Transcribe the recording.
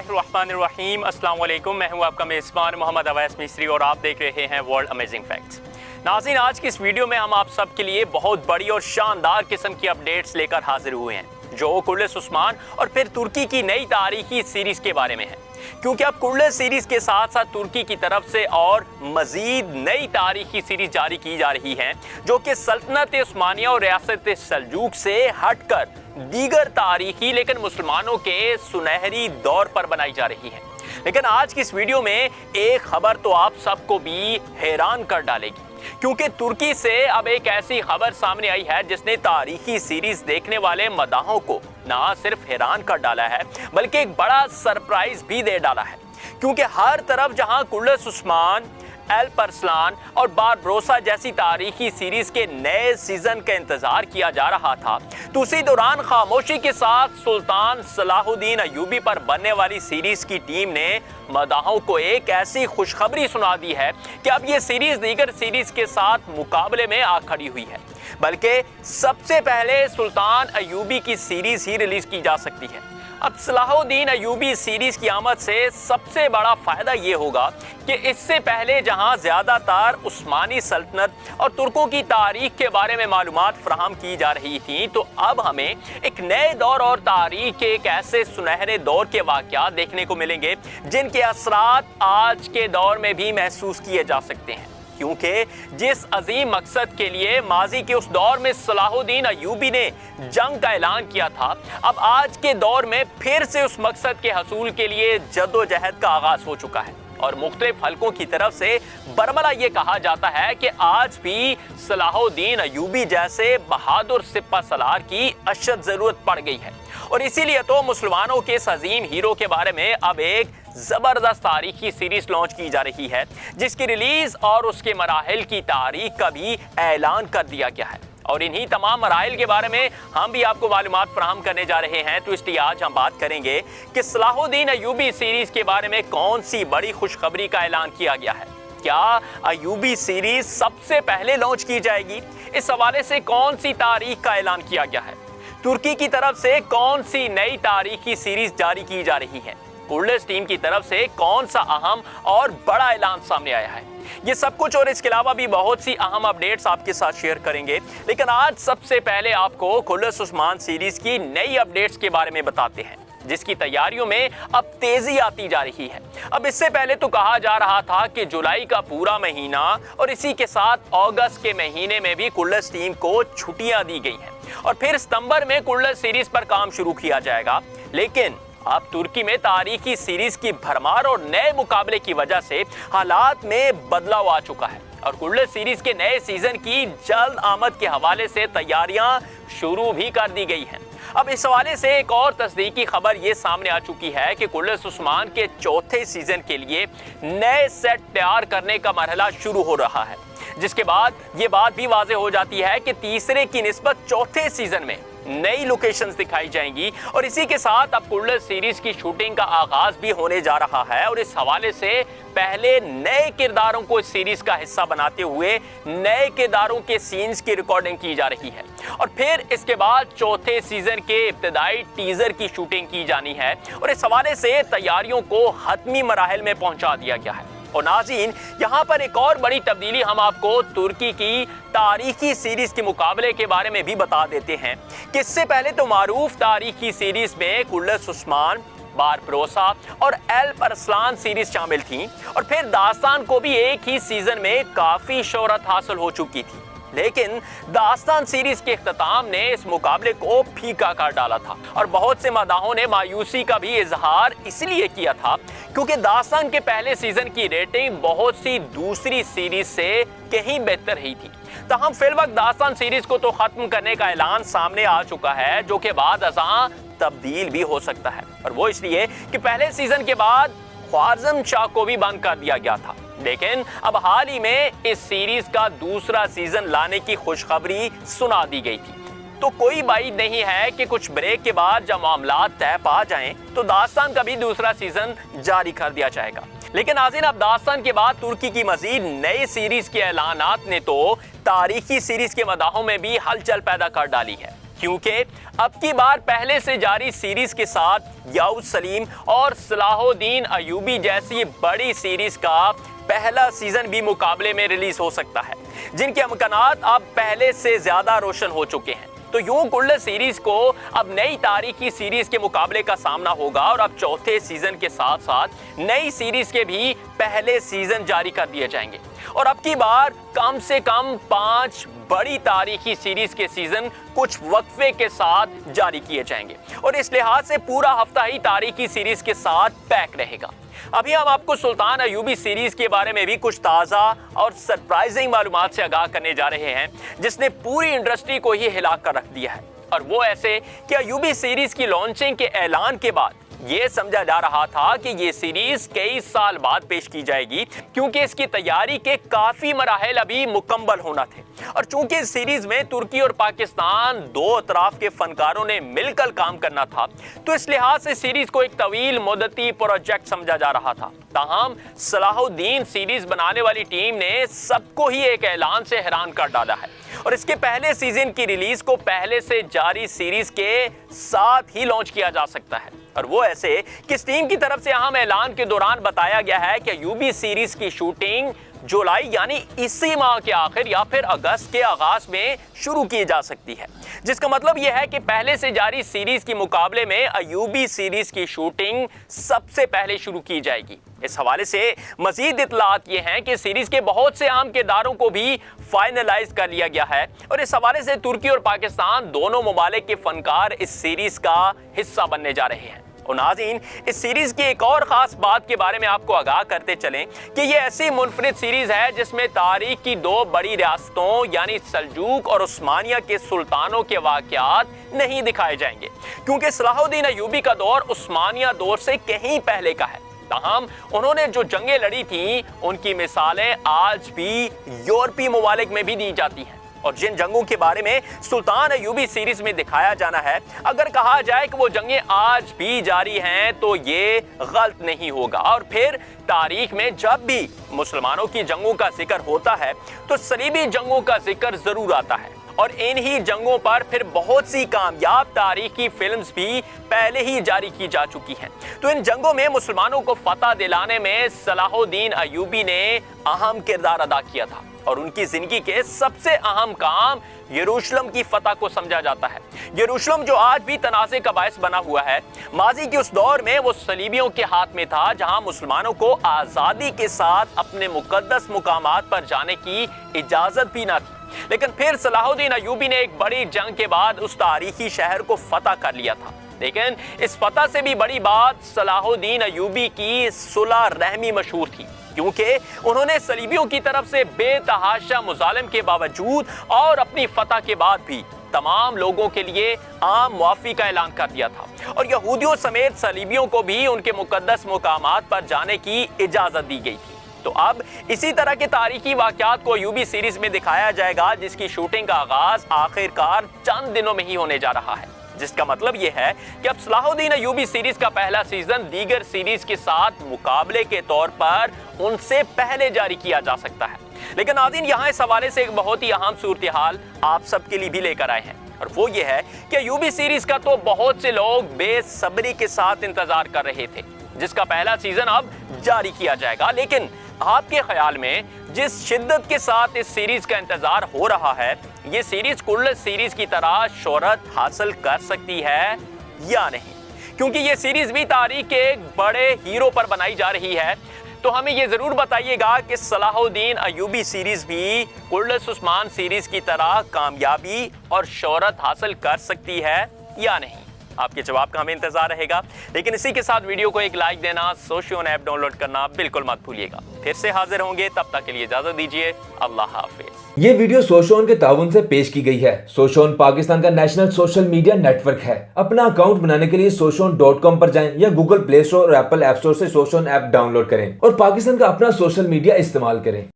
बिस्मिल्लाहिर्रहमानिर्रहीम। अस्सलाम वालेकुम। मैं हूं आपका मेज़बान मोहम्मद अवैस मिस्री और आप देख रहे हैं वर्ल्ड अमेजिंग फैक्ट्स। नाज़रीन, आज की इस वीडियो में हम आप सब के लिए बहुत बड़ी और शानदार किस्म की अपडेट्स लेकर हाजिर हुए हैं जो कुर्लेस उस्मान और फिर तुर्की की नई तारीखी सीरीज के बारे में है, क्योंकि अब कुर्लेस सीरीज के साथ साथ तुर्की की तरफ से और मजीद नई तारीखी सीरीज जारी की जा रही है जो कि सल्तनत उस्मानिया और रियासत सल्जूक से हटकर दीगर तारीखी लेकिन मुसलमानों के सुनहरी दौर पर बनाई जा रही है। लेकिन आज की इस वीडियो में एक खबर तो आप सबको भी हैरान कर डालेगी, क्योंकि तुर्की से अब एक ऐसी खबर सामने आई है जिसने तारीखी सीरीज देखने वाले मदाहों को ना सिर्फ हैरान कर डाला है बल्कि एक बड़ा सरप्राइज भी दे डाला है। क्योंकि हर तरफ जहां कुर्लेस उस्मान, अल्परस्लान और बारबरोसा जैसी तारीखी सीरीज के नए सीजन का इंतजार किया जा रहा था, तो उसी दौरान खामोशी के साथ सुल्तान सलाहुद्दीन अय्यूबी पर बनने वाली सीरीज की टीम ने मदाहों को एक ऐसी खुशखबरी सुना दी है कि अब ये सीरीज दीगर सीरीज के साथ मुकाबले में आ खड़ी हुई है। बल्कि सबसे पहले सुल्तान अय्यूबी की सीरीज ही रिलीज की जा सकती है। अब सलाहुद्दीन अय्यूबी सीरीज की आमद से सबसे बड़ा फायदा ये होगा कि इससे पहले जहां ज्यादातर उस्मानी सल्तनत और तुर्कों की तारीख के बारे में मालूमात फराहम की जा रही थी, तो अब हमें एक नए दौर और तारीख के एक ऐसे सुनहरे दौर के वाक़यात देखने को मिलेंगे जिनके असरात आज के दौर में भी महसूस किए जा सकते हैं। क्योंकि जिस अजीम मकसद के लिए माजी के उस दौर में सलाहुद्दीन अय्यूबी ने जंग का ऐलान किया था, अब आज के दौर में फिर से उस मकसद के हसूल के लिए जद्दोजहद का आगाज हो चुका है। और मुख्तलिफ हलकों की तरफ से बरमला ये कहा जाता है कि आज भी सलाहुद्दीन अय्यूबी जैसे बहादुर सिपा सलार की अशद जरूरत पड़ गई है। और इसीलिए तो मुसलमानों के इस अजीम हीरो के बारे में अब एक जबरदस्त तारीखी सीरीज लॉन्च की जा रही है जिसकी रिलीज और उसके मराहिल की तारीख का भी ऐलान कर दिया गया है। और इन्हीं तमाम मराहिल के बारे में हम भी आपको मालूमात फराहम करने जा रहे हैं। तो इसलिए आज हम बात करेंगे कि सलाहुद्दीन अय्यूबी सीरीज के बारे में कौन सी बड़ी खुशखबरी का ऐलान किया गया है। क्या अय्यूबी सीरीज सबसे पहले लॉन्च की जाएगी? इस हवाले से कौन सी तारीख का ऐलान किया गया है? तुर्की की तरफ से कौन सी नई तारीखी सीरीज जारी की जा रही है? कुर्लेस टीम की तरफ से कौन सा अहम और बड़ा ऐलान सामने आया है? ये सब कुछ और इसके अलावा भी बहुत सी अहम अपडेट्स आपके साथ शेयर करेंगे। लेकिन आज सबसे पहले आपको कुर्लेस उस्मान सीरीज की नई अपडेट्स के बारे में बताते हैं जिसकी तैयारियों में अब तेजी आती जा रही है। अब इससे पहले तो कहा जा रहा था कि जुलाई का पूरा महीना और इसी के साथ अगस्त के महीने में भी कुर्लेस टीम को छुट्टियां दी गई हैं और फिर सितंबर में कुर्लेस सीरीज पर काम शुरू किया जाएगा। लेकिन अब तुर्की में तारीखी सीरीज की भरमार और नए मुकाबले की वजह से हालात में बदलाव आ चुका है और कुर्लेस सीरीज के नए सीजन की जल्द आमद के हवाले से तैयारियां शुरू भी कर दी गई हैं। अब इस हवाले से एक और तस्दीकी खबर ये सामने आ चुकी है कि कुर्लेस उस्मान के चौथे सीजन के लिए नए सेट तैयार करने का मरहला शुरू हो रहा है, जिसके बाद ये बात भी वाज़ेह हो जाती है कि तीसरे की निस्बत चौथे सीजन में नई लोकेशंस दिखाई जाएंगी और इसी के साथ अब कुर्लेस सीरीज की शूटिंग का आगाज भी होने जा रहा है। और इस हवाले से पहले नए किरदारों को इस सीरीज का हिस्सा बनाते हुए नए किरदारों के सीन्स की रिकॉर्डिंग की जा रही है और फिर इसके बाद चौथे सीजन के इब्तिदाई टीजर की शूटिंग की जानी है और इस हवाले से तैयारियों को हतमी मराहिल में पहुंचा दिया गया है। और नाज़रीन, यहाँ पर एक और बड़ी तब्दीली हम आपको तुर्की की तारीखी सीरीज के मुकाबले के बारे में भी बता देते हैं कि इससे पहले तो मारूफ तारीखी सीरीज में कुर्लेस उस्मान, बारबरोसा और अल्परस्लान सीरीज शामिल थी और फिर दास्तान को भी एक ही सीजन में काफी शोहरत हासिल हो चुकी थी। लेकिन दास्तान सीरीज के इख्तिताम ने इस मुकाबले को फीका कर डाला था और बहुत से मदाहों ने मायूसी का भी इजहार इसलिए किया था क्योंकि दास्तान के पहले सीजन की रेटिंग बहुत सी दूसरी सीरीज से कहीं बेहतर ही थी। तमाम फिलवक्त दास्तान सीरीज को तो खत्म करने का ऐलान सामने आ चुका है जो कि बाद अज़ां तब्दील भी हो सकता है और वो इसलिए कि पहले सीजन के बाद ख्वारिज़म शाह को भी बंद कर दिया गया था। लेकिन अब हाल ही में इस सीरीज का दूसरा सीजन लाने की खुशखबरी सुना दी गई थी। तो कोई बात नहीं है कि कुछ ब्रेक के बाद जब मामलात तय पा जाएं तो दास्तान का भी दूसरा सीजन जारी कर दिया जाएगा। लेकिन नाज़रीन, अब दास्तान के बाद तुर्की की मजीद नई सीरीज के ऐलानात ने तो तारीखी सीरीज के मदाहों में भी हलचल पैदा कर डाली है। کیونکہ اب کی بار پہلے سے جاری سیریز کے ساتھ یاؤس سلیم اور صلاح الدین ایوبی جیسی بڑی سیریز کا پہلا سیزن بھی مقابلے میں ریلیز ہو سکتا ہے، جن کے امکانات اب پہلے سے زیادہ روشن ہو چکے ہیں۔ تو یوں کل سیریز کو اب نئی تاریخی سیریز کے مقابلے کا سامنا ہوگا، اور اب چوتھے سیزن کے ساتھ ساتھ نئی سیریز کے بھی پہلے سیزن جاری کر دیے جائیں گے، اور اب کی بار کم سے کم 5 بڑی تاریخی سیریز کے سیزن کچھ وقفے کے ساتھ جاری کیے جائیں گے، اور اس لحاظ سے پورا ہفتہ ہی تاریخی سیریز کے ساتھ پیک رہے گا۔ ابھی ہم آپ کو سلطان ایوبی سیریز کے بارے میں بھی کچھ تازہ اور سرپرائزنگ معلومات سے آگاہ کرنے جا رہے ہیں، جس نے پوری انڈسٹری کو ہی ہلا کر رکھ دیا ہے، اور وہ ایسے کہ ایوبی سیریز کی لانچنگ کے اعلان کے بعد یہ سمجھا جا رہا تھا کہ یہ سیریز کئی سال بعد پیش کی جائے گی، کیونکہ اس کی تیاری کے کافی مراحل ابھی مکمل ہونا تھے، اور چونکہ اس سیریز میں ترکی اور پاکستان دو اطراف کے فنکاروں نے مل کر کام کرنا تھا، تو اس لحاظ سے سیریز کو ایک طویل مدتی پروجیکٹ سمجھا جا رہا تھا۔ تاہم صلاح الدین سیریز بنانے والی ٹیم نے سب کو ہی ایک اعلان سے حیران کر ڈالا ہے، اور اس کے پہلے سیزن کی ریلیز کو پہلے سے جاری سیریز کے ساتھ ہی لانچ کیا جا سکتا ہے، اور وہ ایسے کہ اس ٹیم کی طرف سے اہم اعلان کے دوران بتایا گیا ہے کہ ایوبی سیریز کی شوٹنگ جولائی یعنی اسی ماہ کے آخر یا پھر اگست کے آغاز میں شروع کی جا سکتی ہے، جس کا مطلب یہ ہے کہ پہلے سے جاری سیریز کے مقابلے میں ایوبی سیریز کی شوٹنگ سب سے پہلے شروع کی جائے گی۔ اس حوالے سے مزید اطلاعات یہ ہیں کہ سیریز کے بہت سے اہم کرداروں کو بھی فائنلائز کر لیا گیا ہے، اور اس حوالے سے ترکی اور پاکستان دونوں ممالک کے فنکار اس سیریز کا حصہ بننے جا رہے ہیں۔ اور ناظرین، اس سیریز کی ایک اور خاص بات کے بارے میں آپ کو آگاہ کرتے چلیں کہ یہ ایسی منفرد سیریز ہے جس میں تاریخ کی 2 بڑی ریاستوں یعنی سلجوق اور عثمانیہ کے سلطانوں کے واقعات نہیں دکھائے جائیں گے، کیونکہ صلاح الدین ایوبی کا دور عثمانیہ دور سے کہیں پہلے کا ہے۔ تاہم انہوں نے جو جنگیں لڑی تھیں ان کی مثالیں آج بھی یورپی ممالک میں بھی دی جاتی ہیں، اور جن جنگوں کے بارے میں سلطان ایوبی سیریز میں دکھایا جانا ہے، اگر کہا جائے کہ وہ جنگیں آج بھی جاری ہیں تو یہ غلط نہیں ہوگا۔ اور پھر تاریخ میں جب بھی مسلمانوں کی جنگوں کا ذکر ہوتا ہے تو صلیبی جنگوں کا ذکر ضرور آتا ہے، اور انہی جنگوں پر پھر بہت سی کامیاب تاریخی فلمز بھی پہلے ہی جاری کی جا چکی ہیں۔ تو ان جنگوں میں مسلمانوں کو فتح دلانے میں صلاح الدین ایوبی نے اہم کردار ادا کیا تھا، اور ان کی زندگی کے سب سے اہم کام یروشلم کی فتح کو سمجھا جاتا ہے۔ یروشلم جو آج بھی تنازع کا باعث بنا ہوا ہے، ماضی کے اس دور میں وہ صلیبیوں کے ہاتھ میں تھا، جہاں مسلمانوں کو آزادی کے ساتھ اپنے مقدس مقامات پر جانے کی اجازت بھی نہ تھی، لیکن پھر صلاح الدین ایوبی نے ایک بڑی جنگ کے بعد اس تاریخی شہر کو فتح کر لیا تھا۔ لیکن اس فتح سے بھی بڑی بات صلاح الدین ایوبی کی صلح رحمی مشہور تھی، کیونکہ انہوں نے صلیبیوں کی طرف سے بے تحاشا مظالم کے باوجود اور اپنی فتح کے بعد بھی تمام لوگوں کے لیے عام معافی کا اعلان کر دیا تھا، اور یہودیوں سمیت صلیبیوں کو بھی ان کے مقدس مقامات پر جانے کی اجازت دی گئی تھی۔ تو اب اسی طرح کے تاریخی واقعات کو ایوبی سیریز میں دکھایا جائے گا، جس کی شوٹنگ کا آغاز آخرکار چند دنوں میں ہی ہونے جا رہا ہے، جس کا مطلب یہ ہے کہ اب صلاح الدین ایوبی سیریز کا پہلا سیزن دیگر سیریز کے ساتھ مقابلے کے طور پر ان سے پہلے جاری کیا جا سکتا ہے۔ لیکن ناظرین، یہاں اس حوالے سے ایک بہت ہی اہم صورتحال آپ سب کے لیے بھی لے کر آئے ہیں، اور وہ یہ ہے کہ ایوبی سیریز کا تو بہت سے لوگ بے صبری کے ساتھ انتظار کر رہے تھے، جس کا پہلا سیزن اب جاری کیا جائے گا۔ لیکن آپ کے خیال میں جس شدت کے ساتھ اس سیریز کا انتظار ہو رہا ہے، یہ سیریز کل سیریز کی طرح شہرت حاصل کر سکتی ہے یا نہیں؟ کیونکہ یہ سیریز بھی تاریخ کے ایک بڑے ہیرو پر بنائی جا رہی ہے، تو ہمیں یہ ضرور بتائیے گا کہ صلاح الدین ایوبی سیریز بھی کلس عثمان سیریز کی طرح کامیابی اور شہرت حاصل کر سکتی ہے یا نہیں؟ آپ کے جواب کا ہمیں انتظار رہے گا، لیکن اسی کے ساتھ ویڈیو کو ایک لائک دینا، سوشیون ایپ ڈاؤن لوڈ کرنا بالکل مت بھولیے گا۔ پھر سے حاضر ہوں گے، تب تک کے لیے اجازت دیجیے، اللہ حافظ۔ یہ ویڈیو سوشون کے تعاون سے پیش کی گئی ہے۔ سوشون پاکستان کا national social media network ہے۔ اپنا اکاؤنٹ بنانے کے لیے سوشون.com پر جائیں یا گوگل پلے اسٹور اور ایپل ایپ اسٹور سے سوشون ایپ ڈاؤن لوڈ کریں اور پاکستان کا اپنا سوشل میڈیا استعمال کریں۔